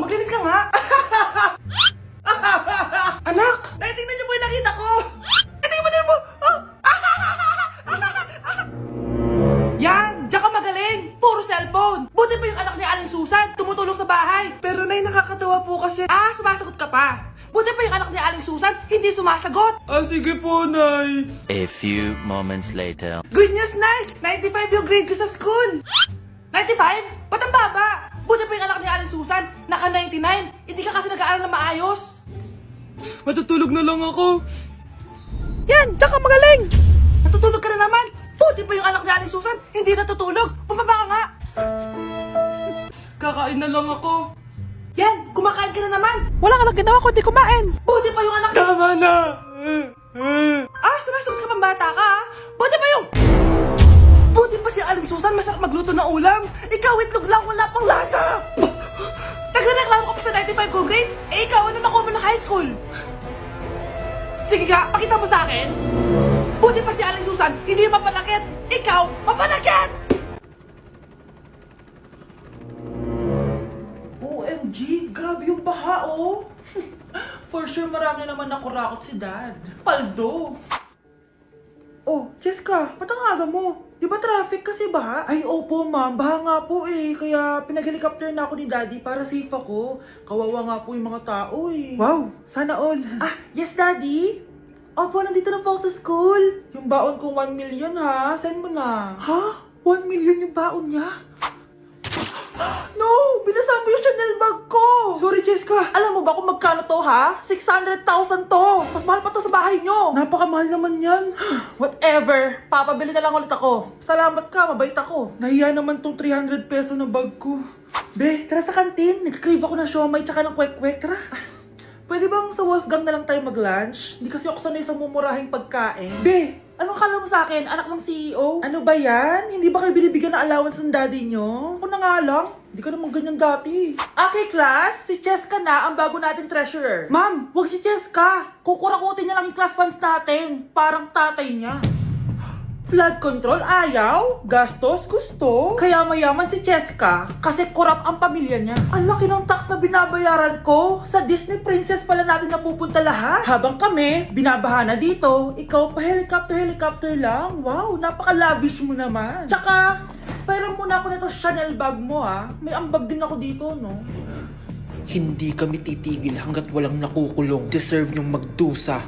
Maglinis ka nga. Anak, naitingnan niyo po yung nakita ko. Tingnan mo din mo. Yan, diyan ka magaling. Puro cellphone. Buti pa yung anak ni Aling Susan, tumutulong sa bahay. Pero nay, nakakatawa po kasi. Sumasagot ka pa. Buti pa yung anak ni Aling Susan, hindi sumasagot. Sige po, nay. A few moments later. Good news, nay. 95 yung grade ko sa school. 95? Ba't ang baba? Buti pa yung anak ni Aling Susan, naka 99. Hindi ka kasi nag-aaral na maayos. Matutulog na lang ako. Yan, diyan ka magaling. Natutulog ka na naman. Buti pa yung anak ni Aling Susan, hindi natutulog. Bumaba ka nga. Kakain na lang ako. Yan, kumakain ka na naman. Wala ka lang ginawa kundi kumain. Buti pa yung anak... Tama na. Sumasagot ka pang bata ka, ha? Buti pa yung... Buti pa si Aling Susan, masarap magluto ng ulam. Ikaw, itlog lang, wala pang lasa. Nagrereklamo ka pa sa 95 good grades? Ikaw, ano nakuha mo ng high school? Sige ka, pakita mo sa akin. Buti pa si Aling Susan, hindi mapanakit. Ikaw, mapanakit! OMG, grabe yung baha, oh. For sure, marami naman nakurakot si Dad. Paldo. Oh, Cheska, ba't ang aga mo? Di ba traffic kasi baha? Ay, opo ma'am, baha nga po eh. Kaya pinag-helicopter na ako ni Daddy para safe ako. Kawawa nga po yung mga tao eh. Wow, sana all. Yes Daddy? Opo, nandito na po ako sa school. Yung baon kong 1 million ha, send mo na. Ha? 1 million yung baon niya? No! Binasa mo yung Chanel bag ko! Sorry, Cheska. Alam mo ba kung magkano to, ha? 600,000 to! Mas mahal pa to sa bahay nyo! Napakamahal naman yan. Whatever. Papabili na lang ulit ako. Salamat ka, mabait ako. Nahiya naman tong 300 peso na bag ko. Be, tara sa kantin. Nag-crave ako ng siomay tsaka ng kwek-kwek. Tara. Pwede bang sa Wolfgang na lang tayo mag-lunch? Hindi kasi ako sanay sa mumurahing pagkain. Be, anong kala mo sa akin? Anak ng CEO? Ano ba yan? Hindi ba kayo binibigyan ng allowance ng daddy nyo? Ako na nga lang. Hindi ka naman ganyan dati. Okay, class. Si Cheska na ang bago nating treasurer. Ma'am, wag si Cheska. Kukurakutin niya lang yung class funds natin. Parang tatay niya. Flood control, ayaw. Gastos, gusto. Kaya mayaman si Cheska kasi korap ang pamilya niya. Ang laki ng tax na binabayaran ko. Sa Disney Princess pala natin napupunta lahat. Habang kami, binabaha na dito. Ikaw pa helicopter lang. Wow, napaka-lavish mo naman. Tsaka, pairam muna ako nito Chanel bag mo ha. May ambag din ako dito, no? Hindi kami titigil hanggat walang nakukulong. Deserve niyong magdusa.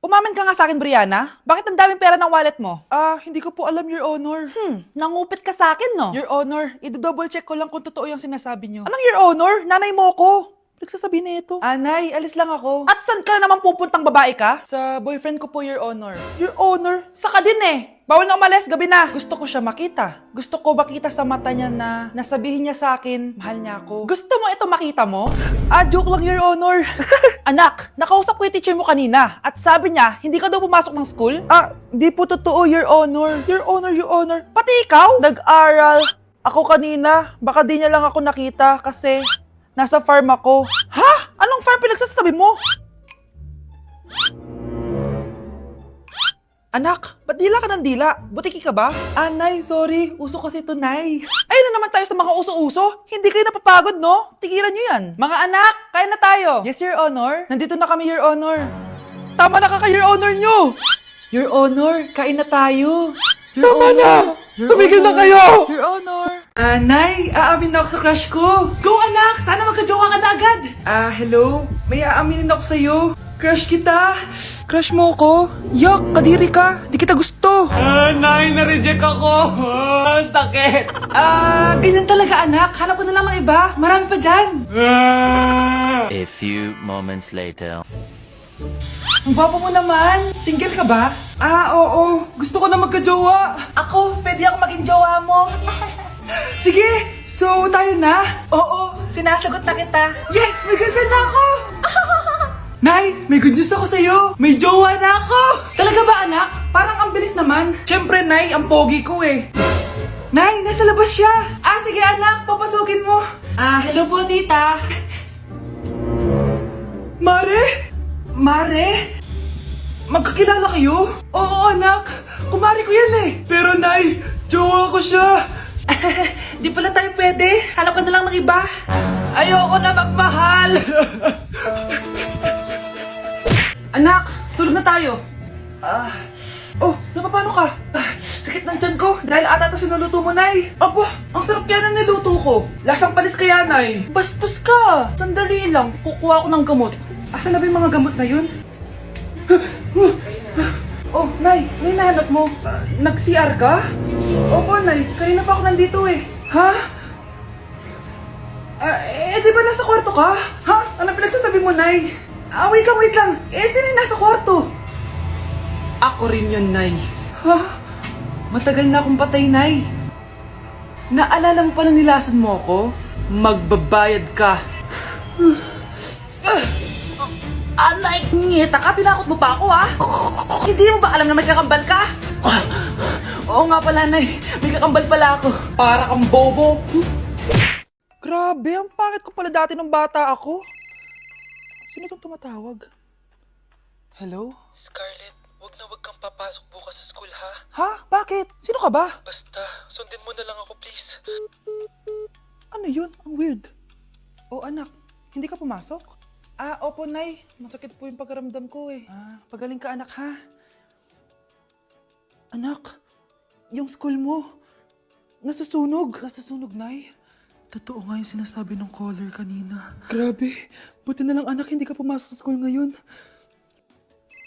Umamin ka nga sa akin, Brianna. Bakit ang daming pera ng wallet mo? Hindi ko po alam, Your Honor. Nangupit ka sa akin, no? Your Honor, i-double check ko lang kung totoo yung sinasabi niyo. Anong Your Honor? Nanay mo ko. Nagsasabi na ito. Nay, alis lang ako. At saan ka na naman pupuntang babae ka? Sa boyfriend ko po, Your Honor. Your Honor? Saka din eh. Bawal na umalis, gabi na. Gusto ko siya makita. Gusto ko makita sa mata niya na nasabihin niya sa akin, mahal niya ako. Gusto mo ito makita mo? Joke lang, Your Honor. Anak, nakausap ko yung teacher mo kanina at sabi niya, hindi ka daw pumasok ng school? Di po totoo, Your Honor. Your Honor, Your Honor. Pati ikaw? Nag-aral ako kanina. Baka di niya lang ako nakita kasi nasa farm ako. Ha? Anong farm pinagsasabi mo? Anak, ba't dila ka ng dila? Butiki ka ba? Nay, sorry. Uso kasi ito, Nay. Ayun na naman tayo sa mga uso-uso. Hindi kayo napapagod, no? Tigilan nyo yan. Mga anak, kain na tayo. Yes, Your Honor. Nandito na kami, Your Honor. Tama na ka, Your Honor nyo. Your Honor, kain na tayo. Your Tama Honor. Na! Tumigil na kayo! Your Honor. Nay, aamin na ako sa crush ko. Go, anak! Sana magka-jowa ka na agad. Hello? May aaminin ako sa'yo. Crush kita. Crush mo ko? Yak, kadiri ka. Di kita gusto. Nay, na-reject ako. Sakit. Ganyan talaga, anak. Hanap ko na lang ng iba. Marami pa dyan. A few moments later. Ang gwapo mo naman. Single ka ba? Oo. Gusto ko na magka-jowa. Ako, pwede ako maging jowa mo. Sige, so tayo na? Oo, sinasagot na kita. Yes, may girlfriend na ako. Nay, may good news ako sa'yo. May jowa na ako. Talaga ba, anak? Parang ang bilis naman. Siyempre, Nay, ang pogi ko eh. Nay, nasa labas siya. Sige anak, papasukin mo. Hello po, tita. Mare? Mare? Magkakilala kayo? Oo, anak. Kumari ko yan eh. Pero, Nay, jowa ko siya. Di pala tayo pwede. Hanap ka na lang ng iba. Ayoko na magmahal! Anak, tulog na tayo. Oh, napapano ka? Sakit ng tiyan ko dahil ata ito sinuluto mo, Nay. Aba, ang sarap kaya ng niluto ko. Lasang panis kaya, Nay. Bastos ka. Sandali lang, kukuha ko ng gamot. Asan na ba yung mga gamot na yun? Oh, Nay, ano yung nahanap mo? Nag-CR ka? Opo, Nay, kanina pa ako nandito eh. Ha? Di ba nasa kwarto ka? Ha? Ano pinagsasabi mo, Nay? Wait lang. Sino yung nasa kwarto? Ako rin yun, Nay. Ha? Matagal na akong patay, Nay. Naalala mo pa na nilasan mo ako? Magbabayad ka. Nay, ngita ka, tinakot mo pa ako, ha? Hindi mo ba alam na may kakambal ka? Oo nga pala, Nay. May kakambal pala ako. Para kang bobo. Grabe, ang pangit ko pala dati nung bata ako. Sino itong tumatawag? Hello? Scarlett, wag kang papasok bukas sa school, ha? Ha? Bakit? Sino ka ba? Basta, sundin mo na lang ako, please. Ano yun? Ang weird. Oh, anak, hindi ka pumasok? Opo, Nay. Masakit po yung pagkaramdam ko eh. Pagaling ka, anak, ha? Anak, yung school mo, nasusunog. Nasusunog, Nay? Totoo nga yung sinasabi ng caller kanina. Grabe. Buti na lang, anak, hindi ka pumasok sa school ngayon.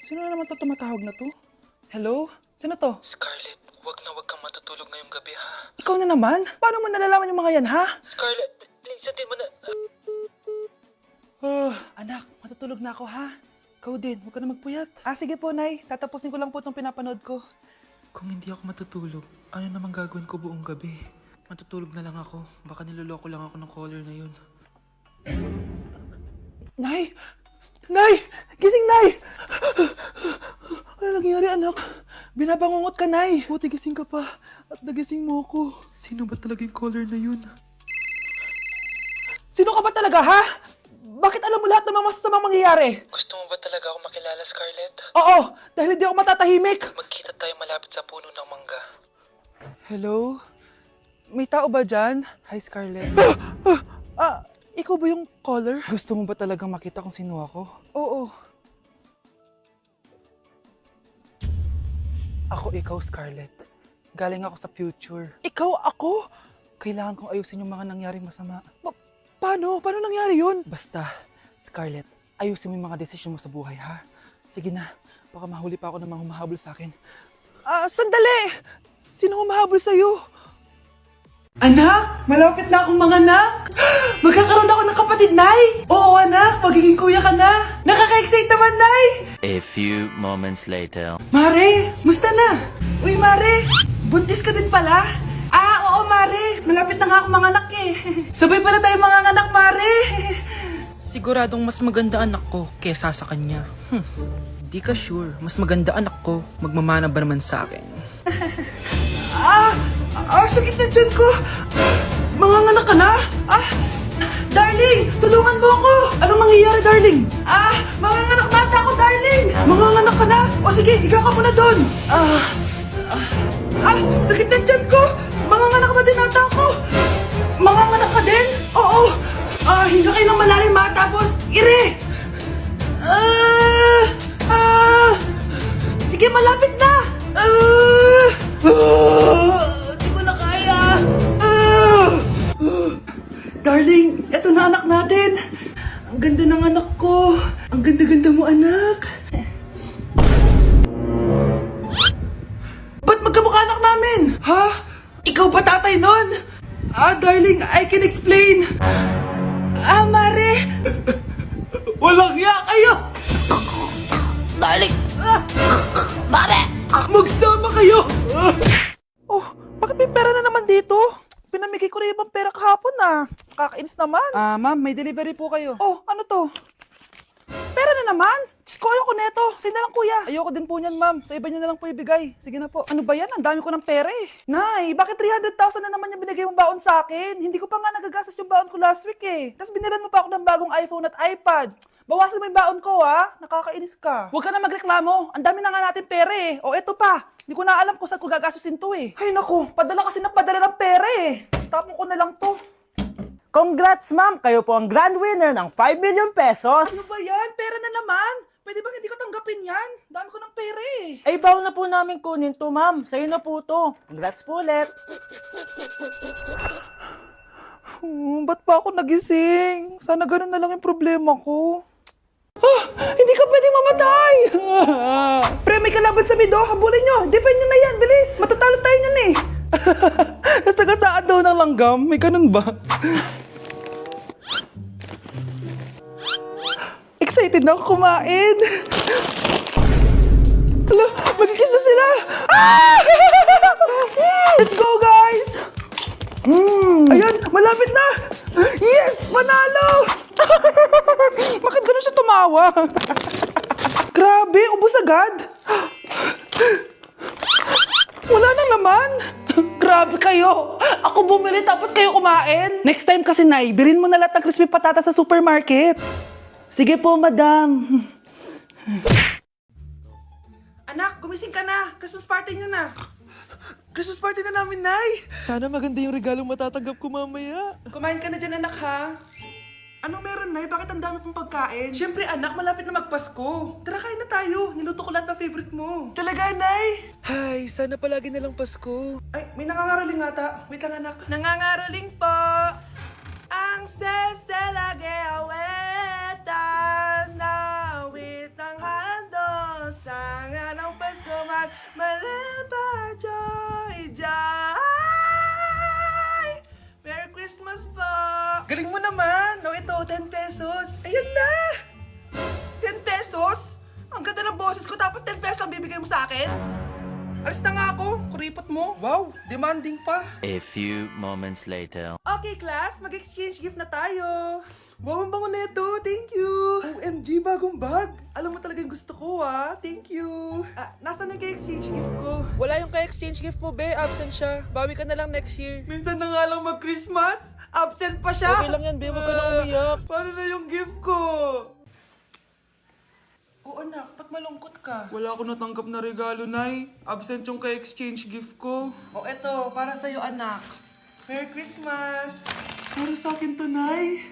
Sino na naman tumatawag na to? Hello? Sino to? Scarlett, wag kang matutulog ngayong gabi, ha? Ikaw na naman? Paano mo nalalaman yung mga yan, ha? Scarlett, please, sundin mo na... Anak, matutulog na ako, ha? Ikaw din, huwag ka na magpuyat. Sige po, Nay. Tatapusin ko lang po itong pinapanood ko. Kung hindi ako matutulog, ano namang gagawin ko buong gabi? Matutulog na lang ako. Baka niloloko lang ako ng caller na yun. Nay! Nay! Gising, Nay! Ano nangyari, anak? Binabangungot ka, Nay. Buti gising ka pa. At nagising mo ako. Sino ba talaga yung caller na yun? Sino ka ba talaga, ha? Bakit alam mo lahat ng mga masasamang mangyayari? Gusto mo ba talaga ako makilala, Scarlett? Oo! Dahil hindi ako matatahimik! Magkita tayo malapit sa puno ng mangga. Hello? May tao ba dyan? Hi, Scarlett. Ikaw ba yung caller? Gusto mo ba talagang makita kung sino ako? Oo. Ako ikaw, Scarlett. Galing ako sa future. Ikaw ako? Kailangan kong ayusin yung mga nangyaring masama. Paano? Paano nangyari yun? Basta, Scarlett, ayusin mo yung mga desisyon mo sa buhay, ha? Sige na, baka mahuli pa ako ng mga humahabol sa akin. Sandali! Sino humahabol sa'yo? Anak, malapit na akong manganak. Magkakaroon ako ng kapatid, Nay. Oo, anak, magiging kuya ka na. Nakaka-excite naman, Nay. A few moments later. Mare, musta na? Uy, Mare, buntis ka din pala? Oo, Mare, malapit na nga akong manganak eh. Sabay pala tayo manganak, Mare. Siguradong mas maganda anak ko kesa sa kanya. Di ka sure. Mas maganda anak ko. Magmamana ba naman sa akin? Sakit na dyan ko. Manganganak ka na? Darling, tulungan mo ako. Anong mangyayari, darling? Manganganak na ako, darling. Manganganak ka na? O sige, ikaw ka muna doon. Sakit na dyan ko. Manganganak na din ata ako. Manganganak ka din? Oo. Hinga kayo ng malalim, ha? Tapos, ire. Sige, malapit na. Di ko na kaya. Darling, eto na anak natin. Ang ganda ng anak ko. Ang ganda-ganda mo, anak. Ba't magkamukha anak namin? Ha? Ikaw ba tatay nun? Darling, I can explain. Mare. Walang ya kayo. Darling! Mare! Magsama kayo. Bakit may pera na naman dito? Pinamigay ko rin ibang pera kahapon Kakainis naman. Ma'am, may delivery po kayo. Ano to? Pera na naman? Diyos ko, ayoko neto. Sa'yo na lang, kuya. Ayoko din po niyan, ma'am. Sa iba niyo na lang po ibigay. Sige na po. Ano ba yan? Ang dami ko ng pera eh. Nay, bakit 300,000 na naman yung binigay mong baon sa akin? Hindi ko pa nga nagagastos yung baon ko last week eh. Tapos biniran mo pa ako ng bagong iPhone at iPad. Bawasan mo yung baon ko, ha? Nakakainis ka. Huwag ka na magreklamo. Ang dami na nga natin pera eh. Eto pa. Hindi ko na alam kung saan ko gagastusin to eh. Ay naku, padala kasi ng padala ng pera eh. Tapon ko na lang to. Congrats, ma'am! Kayo po ang grand winner ng 5 million pesos! Ano ba yan? Pera na naman! Pwede ba hindi ko tanggapin yan? Dami ko ng pera eh. Ay, bawal na po namin kunin to, ma'am. Sa'yo na po to. Congrats po ulit. Ba't pa ako nagising? Sana ganun na lang yung problema ko. Hindi ka pwede mamatay! Pre, may kalaban sa mido. Habulin nyo. Defend nyo na yan. Bilis. Matatalo tayo nyan eh. Nasagasaan daw ng langgam. May ganun ba? Excited na ako kumain. Hala, magkikis na sila. Ah! Let's go, guys! Ayan, malapit na! Yes! Panalo! Bakit ganun siya tumawa? Grabe, ubos agad! Wala na naman! Grabe kayo! Ako bumili tapos kayo kumain! Next time kasi, Nay, bilhin mo na lahat ng crispy patata sa supermarket. Sige po, madam. Anak, gumising ka na! Christmas party nyo na! Christmas party na namin, Nay! Sana maganda yung regalong matatanggap ko mamaya. Kumain ka na dyan, anak, ha? Anong meron, Nay? Bakit ang dami pong pagkain? Siyempre, anak, malapit na magpasko. Tara, kain na tayo. Niluto ko lahat ng favorite mo. Talaga, Nay? Hay, sana palagi na lang Pasko. Ay, may nangangaroling ata. Wait lang, anak. Nangangaroling po. Ang seselage awetan na awit ng hando sa nga ng Pasko magmalaba joy joy. Merry Christmas po! Galing mo naman! No, ito, 10 pesos. Ayan na! 10 pesos? Ang ganda ng boses ko tapos 10 pesos lang bibigay mo sa akin? Alis na nga ako, kuripot mo. Wow, demanding pa. A few moments later. Okay, class, mag-exchange gift na tayo. Wow, ang bango neto. Thank you. OMG, bagong bag. Alam mo talaga yung gusto ko, ah. Thank you. Nasaan yung ka-exchange gift ko? Wala yung ka-exchange gift mo, be. Absent siya. Bawi ka na lang next year. Minsan na nga lang mag-Christmas. Absent pa siya. Okay lang yan, be. Huwag ka na umiyak. Paano na yung gift ko? Oo, anak. Ba't malungkot ka? Wala ako natanggap na regalo, Nay. Absent yung ka-exchange gift ko. O, eto. Para sa'yo, anak. Merry Christmas! Para sa akin to, Nay.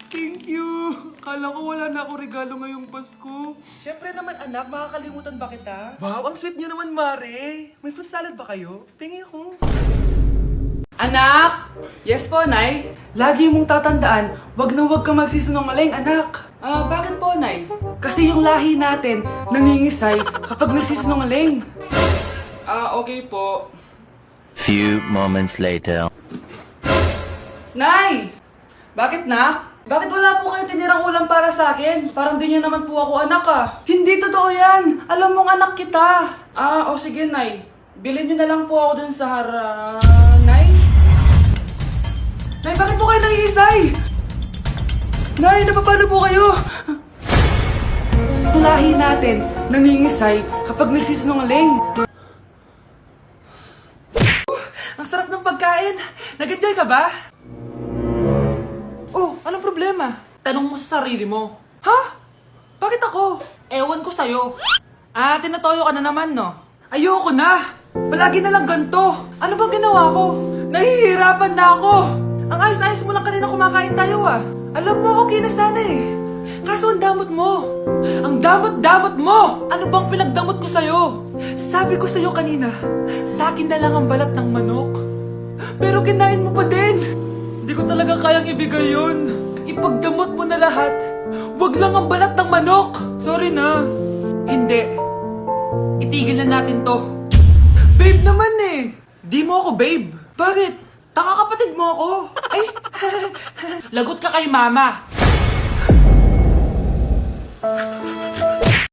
Thank you! Kala ko wala na ako regalo ngayong Pasko. Siyempre naman, anak. Makakalimutan ba kita? Wow, ang sweet niyo naman, Mare. May fruit salad ba kayo? Pingi ako. Anak! Yes po, Nay. Lagi mong tatandaan, wag na wag ka magsisinungaling, anak. Bakit po, Nay? Kasi yung lahi natin nangingisay kapag nagsisinungaling. Okay po. Few moments later. Nay! Bakit, nak? Bakit wala po kayo tinirang ulam para sa akin? Parang di niyo naman po ako anak, ah. Hindi totoo yan! Alam mong anak kita! O sige, Nay. Bilhin niyo na lang po ako dun sa Nay? Nay, bakit po kayo nangiisay? Nay, napapano po kayo? Ang lahi natin nangingisay kapag nagsisinungaling. Ang sarap ng pagkain! Nag-enjoy ka ba? Oh, anong problema? Tanong mo sa sarili mo. Ha? Bakit ako? Ewan ko sa'yo. Tinatoyo ka na naman, no? Ayoko na! Palagi na lang ganito. Ano bang ginawa ko? Nahihirapan na ako. Ang ayos-ayos mo lang kanina kumakain tayo, ah. Alam mo, okay na sana eh. Kaso ang damot mo. Ang damot-damot mo! Ano bang pinagdamot ko sa'yo? Sabi ko sa'yo kanina, sa akin na lang ang balat ng manok. Pero kinain mo pa din. Hindi ko talaga kayang ibigay yun. Ipagdamot mo na lahat. Wag lang ang balat ng manok. Sorry na. Hindi. Itigil na natin to. Babe naman eh. Di mo ako babe. Bakit? Tanga kapatid mo ako. Ay, lagot ka kay mama.